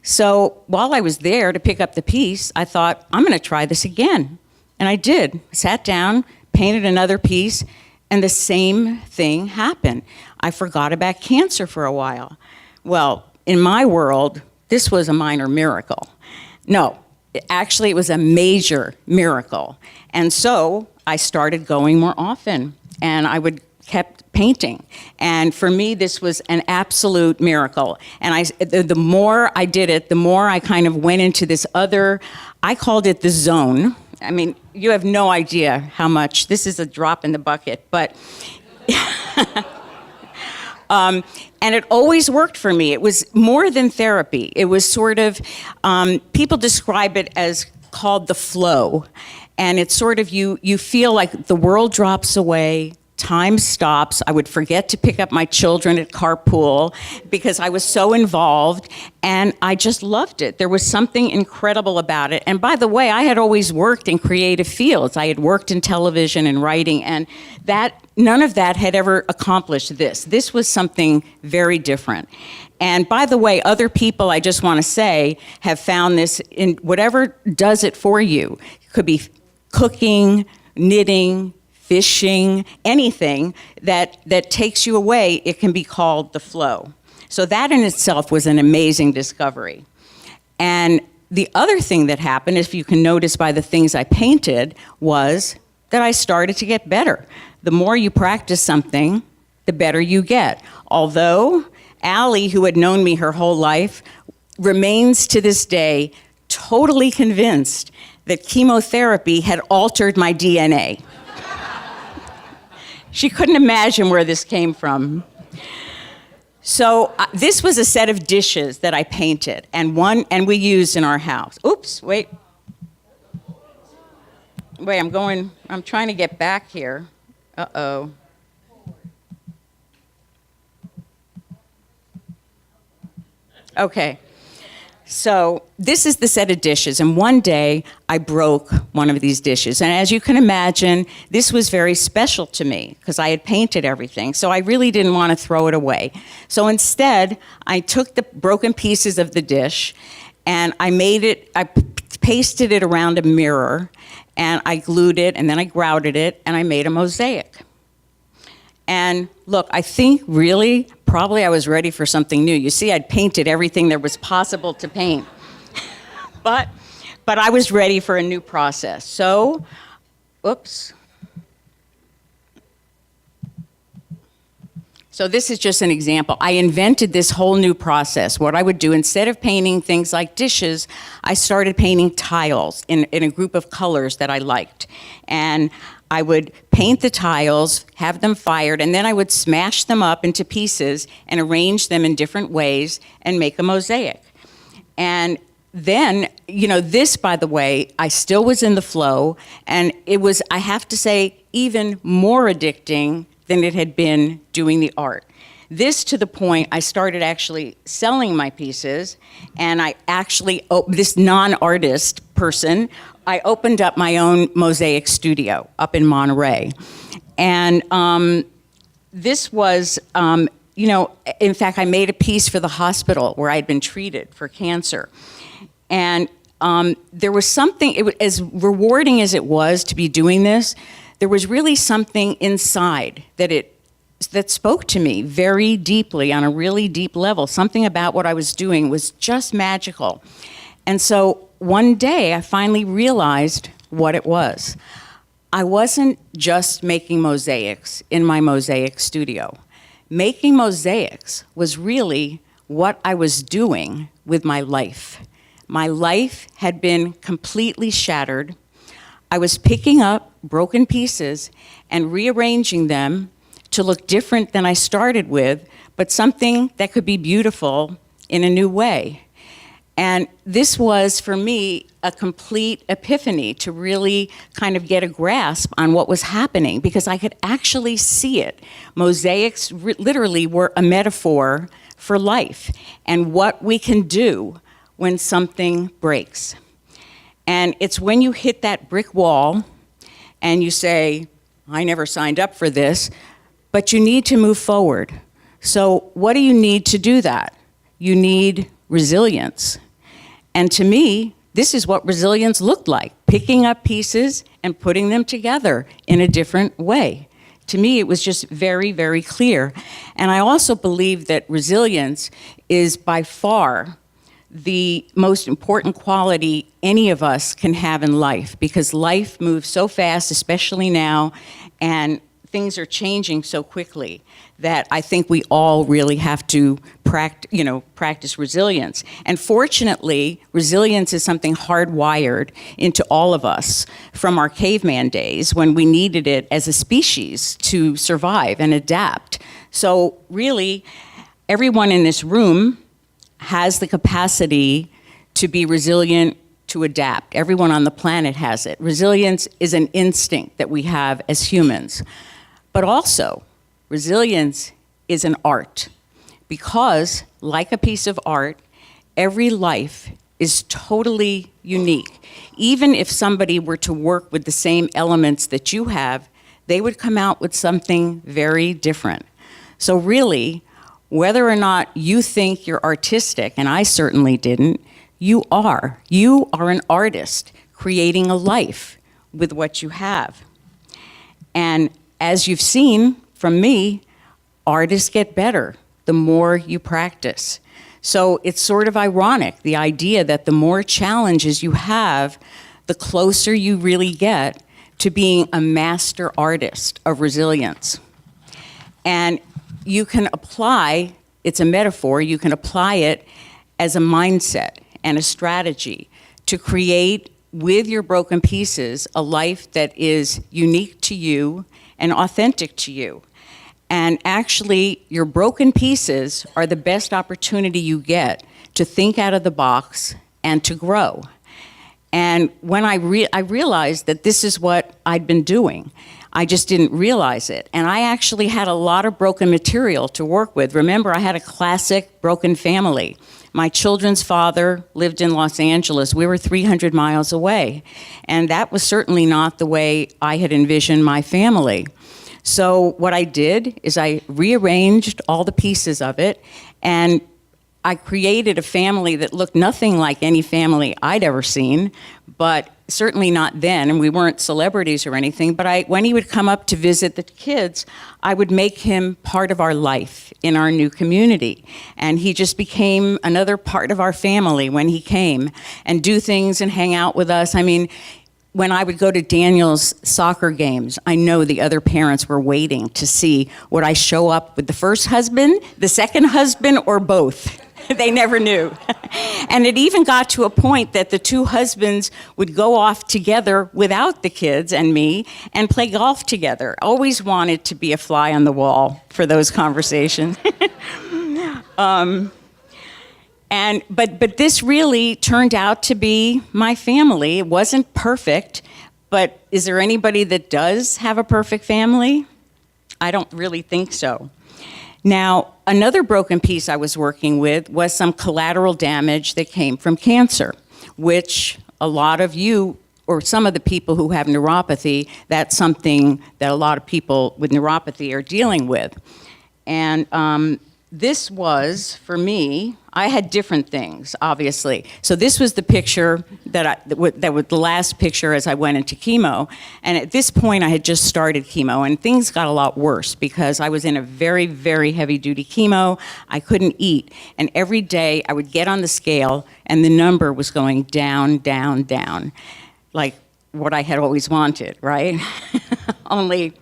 So while I was there to pick up the piece, I thought, I'm going to try this again. And I did. I sat down, painted another piece, and the same thing happened. I forgot about cancer for a while. Well, in my world, this was a minor miracle. No, actually, it was a major miracle. And so I started going more often, and I kept painting. And for me, this was an absolute miracle. And the more I did it, the more I kind of went into this other, I called it the zone. I mean, you have no idea how much, this is a drop in the bucket, but, and it always worked for me. It was more than therapy. It was sort of, people describe it as called the flow. And it's sort of, you feel like the world drops away, time stops. I would forget to pick up my children at carpool because I was so involved, and I just loved it. There was something incredible about it. And by the way, I had always worked in creative fields. I had worked in television and writing, and none of that had ever accomplished this. This was something very different. And by the way, other people, I just want to say, have found this in whatever does it for you. It could be cooking, knitting, fishing, anything that takes you away, it can be called the flow. So that in itself was an amazing discovery. And the other thing that happened, if you can notice by the things I painted, was that I started to get better. The more you practice something, the better you get. Although Allie, who had known me her whole life, remains to this day totally convinced that chemotherapy had altered my DNA. She couldn't imagine where this came from. So this was a set of dishes that I painted, and we used in our house. Oops, wait, I'm trying to get back here. Uh-oh. Okay. So this is the set of dishes, and one day I broke one of these dishes. And as you can imagine, this was very special to me because I had painted everything, so I really didn't want to throw it away. So instead, I took the broken pieces of the dish and I pasted it around a mirror, and I glued it, and then I grouted it, and I made a mosaic. And look, I think really, probably I was ready for something new. You see, I'd painted everything there was possible to paint. but I was ready for a new process. So, oops. So this is just an example. I invented this whole new process. What I would do, instead of painting things like dishes, I started painting tiles in a group of colors that I liked. And I would paint the tiles, have them fired, and then I would smash them up into pieces and arrange them in different ways and make a mosaic. And then, this, by the way, I still was in the flow, and it was, I have to say, even more addicting than it had been doing the art. This to the point I started actually selling my pieces, and I actually, this non-artist person, I opened up my own mosaic studio up in Monterey. And this was you know, in fact, I made a piece for the hospital where I'd been treated for cancer. And there was something, as rewarding as it was to be doing this, there was really something inside that spoke to me very deeply on a really deep level. Something about what I was doing was just magical. And so one day I finally realized what it was. I wasn't just making mosaics in my mosaic studio. Making mosaics was really what I was doing with my life. My life had been completely shattered. I was picking up broken pieces and rearranging them to look different than I started with, but something that could be beautiful in a new way. And this was, for me, a complete epiphany to really kind of get a grasp on what was happening, because I could actually see it. Mosaics literally were a metaphor for life and what we can do when something breaks. And it's when you hit that brick wall and you say, I never signed up for this, but you need to move forward. So what do you need to do that? You need resilience. And to me, this is what resilience looked like, picking up pieces and putting them together in a different way. To me, it was just very, very clear. And I also believe that resilience is by far the most important quality any of us can have in life, because life moves so fast, especially now, and things are changing so quickly that I think we all really have to practice resilience. And fortunately, resilience is something hardwired into all of us from our caveman days when we needed it as a species to survive and adapt. So really, everyone in this room has the capacity to be resilient, to adapt. Everyone on the planet has it. Resilience is an instinct that we have as humans. But also, resilience is an art, because, like a piece of art, every life is totally unique. Even if somebody were to work with the same elements that you have, they would come out with something very different. So really, whether or not you think you're artistic, and I certainly didn't, you are. You are an artist creating a life with what you have. And as you've seen from me, artists get better the more you practice. So it's sort of ironic, the idea that the more challenges you have, the closer you really get to being a master artist of resilience. And you can apply, it's a metaphor, you can apply it as a mindset and a strategy to create with your broken pieces a life that is unique to you and authentic to you. And actually, your broken pieces are the best opportunity you get to think out of the box and to grow. And when I realized that this is what I'd been doing, I just didn't realize it. And I actually had a lot of broken material to work with. Remember, I had a classic broken family. My children's father lived in Los Angeles. We were 300 miles away. And that was certainly not the way I had envisioned my family. So what I did is I rearranged all the pieces of it, and I created a family that looked nothing like any family I'd ever seen, but certainly not then, and we weren't celebrities or anything, but when he would come up to visit the kids, I would make him part of our life in our new community. And he just became another part of our family when he came and do things and hang out with us. I mean, when I would go to Daniel's soccer games, I know the other parents were waiting to see, would I show up with the first husband, the second husband, or both? They never knew. And it even got to a point that the two husbands would go off together without the kids and me and play golf together. Always wanted to be a fly on the wall for those conversations. But this really turned out to be my family. It wasn't perfect, but is there anybody that does have a perfect family? I don't really think so. Now, another broken piece I was working with was some collateral damage that came from cancer, which a lot of you, or some of the people who have neuropathy, that's something that a lot of people with neuropathy are dealing with. And this was, for me, I had different things, obviously. So this was the picture that was the last picture as I went into chemo. And at this point, I had just started chemo, and things got a lot worse because I was in a very, very heavy-duty chemo. I couldn't eat. And every day, I would get on the scale, and the number was going down, down, down, like what I had always wanted, right? Only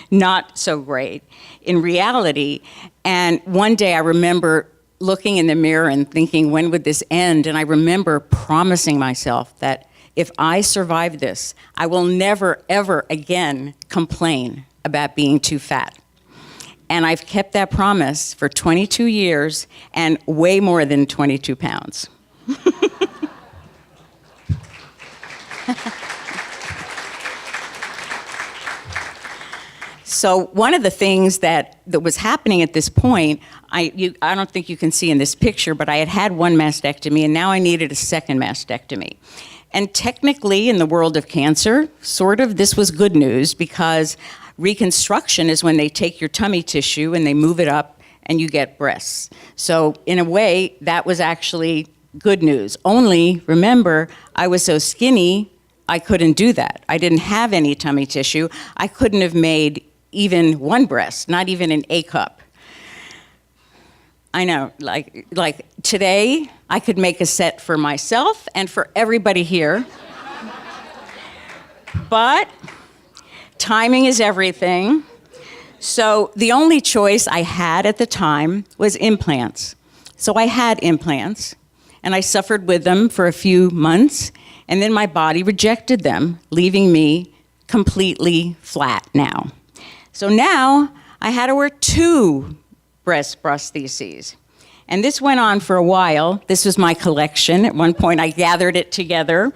not so great in reality. And one day I remember looking in the mirror and thinking, when would this end? And I remember promising myself that if I survive this, I will never, ever again complain about being too fat. And I've kept that promise for 22 years and way more than 22 pounds. So one of the things that was happening at this point, I don't think you can see in this picture, but I had one mastectomy, and now I needed a second mastectomy. And technically, in the world of cancer, sort of, this was good news, because reconstruction is when they take your tummy tissue and they move it up and you get breasts. So in a way, that was actually good news. Only, remember, I was so skinny, I couldn't do that. I didn't have any tummy tissue. I couldn't have made even one breast, not even an A cup. I know, like today, I could make a set for myself and for everybody here. But timing is everything. So the only choice I had at the time was implants. So I had implants, and I suffered with them for a few months, and then my body rejected them, leaving me completely flat now. So now I had to wear 2 breast prostheses. And this went on for a while. This was my collection. At one point I gathered it together,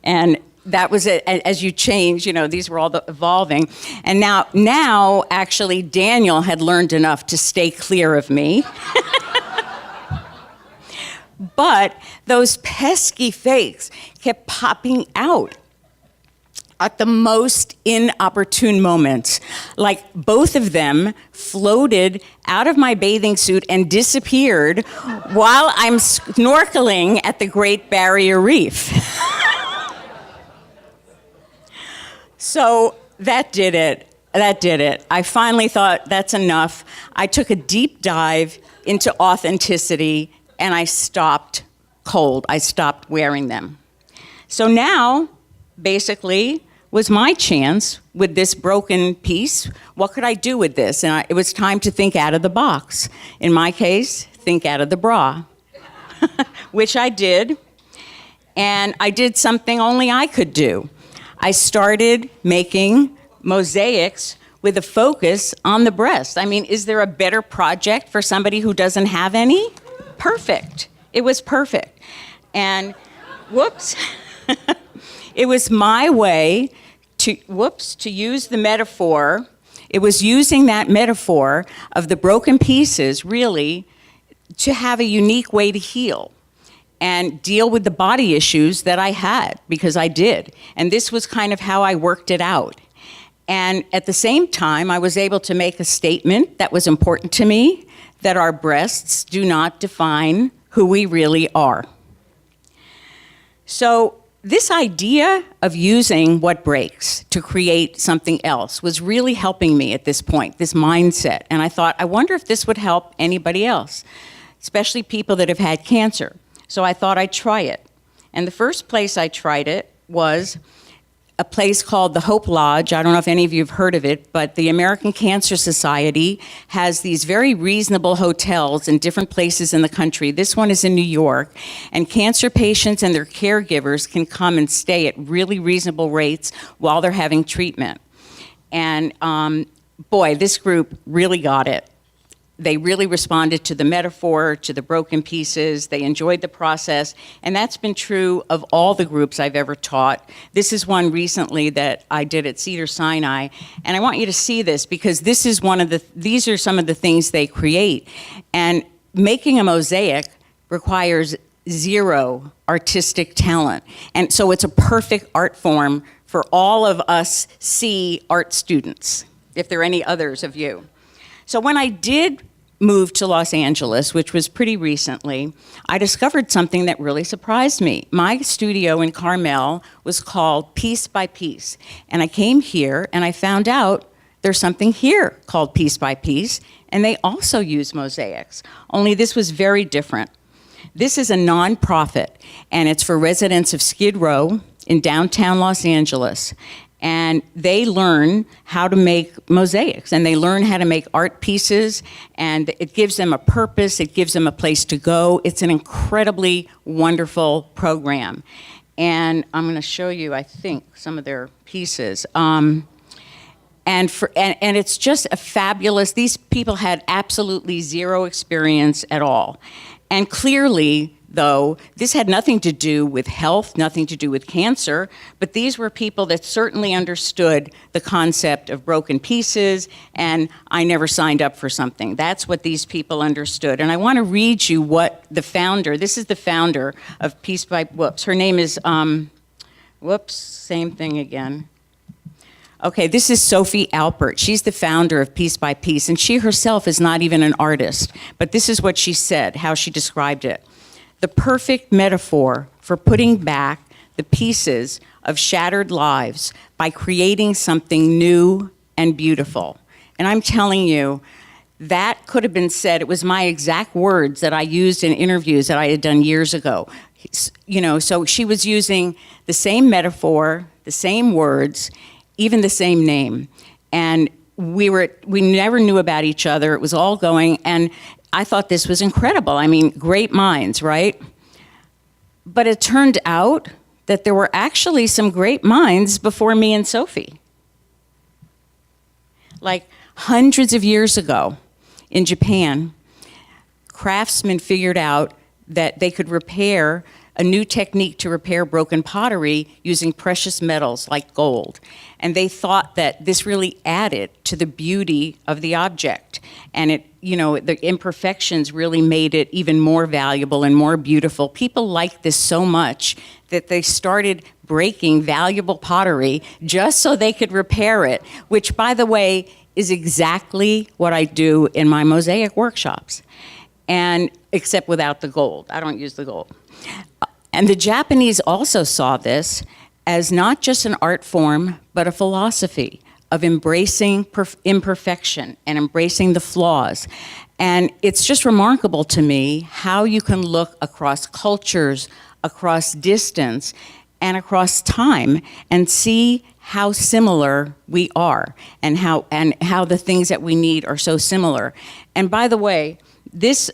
and that was it. As you change, you know, these were all evolving. And now actually Daniel had learned enough to stay clear of me. But those pesky fakes kept popping out at the most inopportune moments. Like both of them floated out of my bathing suit and disappeared while I'm snorkeling at the Great Barrier Reef. So that did it. I finally thought, that's enough. I took a deep dive into authenticity, and I stopped cold. I stopped wearing them. So now, basically, was my chance with this broken piece. What could I do with this? And it was time to think out of the box. In my case, think out of the bra, which I did. And I did something only I could do. I started making mosaics with a focus on the breast. I mean, is there a better project for somebody who doesn't have any? Perfect. It was perfect. And whoops. It was my way to use the metaphor. It was using that metaphor of the broken pieces, really, to have a unique way to heal and deal with the body issues that I had, because I did. And this was kind of how I worked it out. And at the same time, I was able to make a statement that was important to me, that our breasts do not define who we really are. So this idea of using what breaks to create something else was really helping me at this point, this mindset. And I thought, I wonder if this would help anybody else, especially people that have had cancer. So I thought I'd try it. And the first place I tried it was a place called the Hope Lodge. I don't know if any of you have heard of it, but the American Cancer Society has these very reasonable hotels in different places in the country. This one is in New York, and cancer patients and their caregivers can come and stay at really reasonable rates while they're having treatment. And boy, this group really got it. They really responded to the metaphor, to the broken pieces. They enjoyed the process. And that's been true of all the groups I've ever taught. This is one recently that I did at Cedars-Sinai. And I want you to see this, because this is these are some of the things they create. And making a mosaic requires zero artistic talent. And so it's a perfect art form for all of us C art students, if there are any others of you. So when I did moved to Los Angeles, which was pretty recently, I discovered something that really surprised me. My studio in Carmel was called Piece by Piece. And I came here and I found out there's something here called Piece by Piece, and they also use mosaics. Only this was very different. This is a nonprofit, and it's for residents of Skid Row in downtown Los Angeles. And they learn how to make mosaics, and they learn how to make art pieces, and it gives them a purpose, it gives them a place to go. It's an incredibly wonderful program. And I'm gonna show you, I think, some of their pieces. And it's just a fabulous, these people had absolutely zero experience at all. And clearly, though, this had nothing to do with health, nothing to do with cancer, but these were people that certainly understood the concept of broken pieces, and I never signed up for something. That's what these people understood. And I want to read you what the founder, this is the founder of Piece by, her name is, same thing again. Okay, this is Sophie Alpert. She's the founder of Piece by Piece, and she herself is not even an artist, but this is what she said, how she described it. The perfect metaphor for putting back the pieces of shattered lives by creating something new and beautiful. And I'm telling you, that could have been said, it was my exact words that I used in interviews that I had done years ago. You know, so she was using the same metaphor, the same words, even the same name. And we never knew about each other. It was all going, and I thought this was incredible. I mean, great minds, right? But it turned out that there were actually some great minds before me and Sophie. Like hundreds of years ago in Japan, craftsmen figured out that they could repair a new technique to repair broken pottery using precious metals like gold. And they thought that this really added to the beauty of the object. And it, you know, the imperfections really made it even more valuable and more beautiful. People liked this so much that they started breaking valuable pottery just so they could repair it, which, by the way, is exactly what I do in my mosaic workshops. And except without the gold. I don't use the gold. And the Japanese also saw this as not just an art form, but a philosophy of embracing imperfection and embracing the flaws. And it's just remarkable to me how you can look across cultures, across distance, and across time and see how similar we are and how the things that we need are so similar. And by the way, this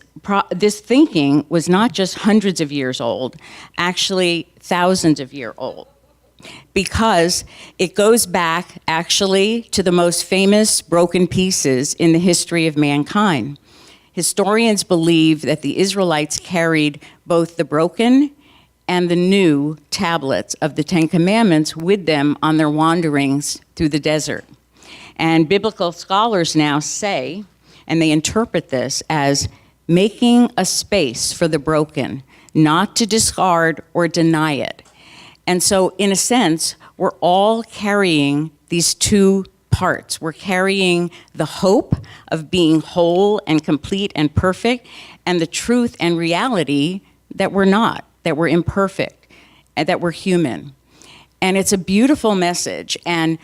thinking was not just hundreds of years old, actually thousands of years old, because it goes back actually to the most famous broken pieces in the history of mankind. Historians believe that the Israelites carried both the broken and the new tablets of the Ten Commandments with them on their wanderings through the desert. And biblical scholars now say, and they interpret this as making a space for the broken, not to discard or deny it. And so, in a sense, we're all carrying these two parts. We're carrying the hope of being whole and complete and perfect, and the truth and reality that we're not, that we're imperfect, and that we're human. And it's a beautiful message. And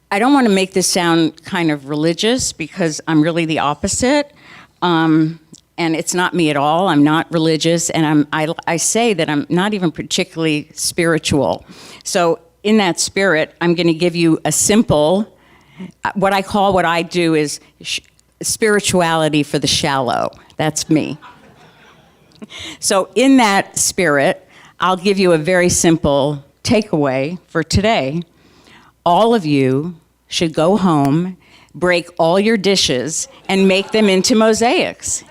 I don't want to make this sound kind of religious, because I'm really the opposite. And it's not me at all. I'm not religious, and I say that I'm not even particularly spiritual. So in that spirit, I'm going to give you a simple, what I do is spirituality for the shallow. That's me. So in that spirit, I'll give you a very simple takeaway for today. All of you should go home, break all your dishes, and make them into mosaics.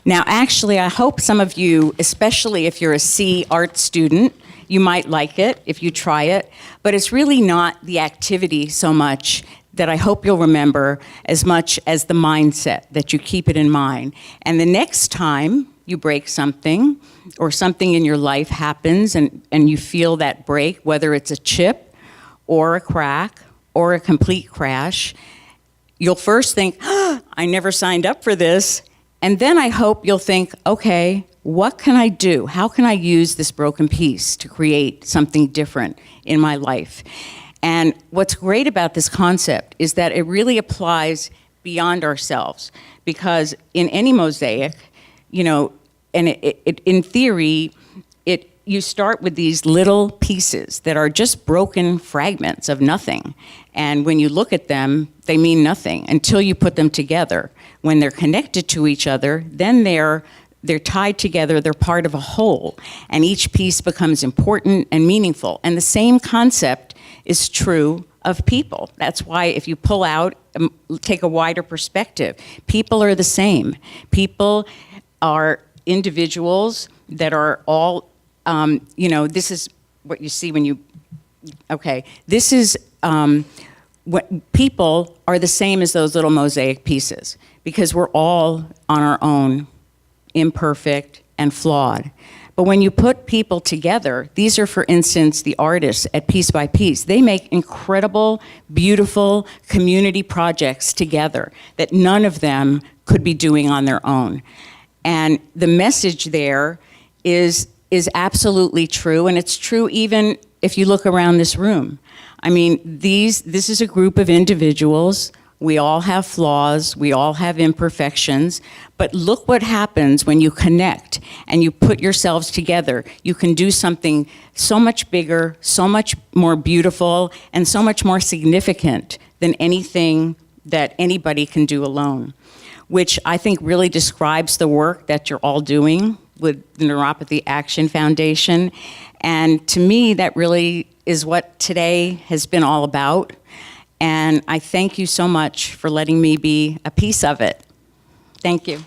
Now, actually, I hope some of you, especially if you're a C art student, you might like it if you try it, but it's really not the activity so much that I hope you'll remember as much as the mindset, that you keep it in mind. And the next time you break something, or something in your life happens and you feel that break, whether it's a chip or a crack or a complete crash, you'll first think, I never signed up for this. And then I hope you'll think, okay, what can I do? How can I use this broken piece to create something different in my life? And what's great about this concept is that it really applies beyond ourselves, because in any mosaic, you know, and in theory, you start with these little pieces that are just broken fragments of nothing. And when you look at them, they mean nothing until you put them together. When they're connected to each other, then they're tied together, they're part of a whole, and each piece becomes important and meaningful. And the same concept is true of people. That's why if you pull out, take a wider perspective, people are the same. People are individuals that are all, you know, this is what you see when you, okay, this is, what people are the same as those little mosaic pieces, because we're all on our own, imperfect and flawed. But when you put people together, these are, for instance, the artists at Piece by Piece. They make incredible, beautiful community projects together that none of them could be doing on their own. And the message there is absolutely true, and it's true even if you look around this room. I mean, this is a group of individuals. We all have flaws, we all have imperfections, but look what happens when you connect and you put yourselves together. You can do something so much bigger, so much more beautiful, and so much more significant than anything that anybody can do alone, which I think really describes the work that you're all doing with the Neuropathy Action Foundation. And to me, that really is what today has been all about. And I thank you so much for letting me be a piece of it. Thank you.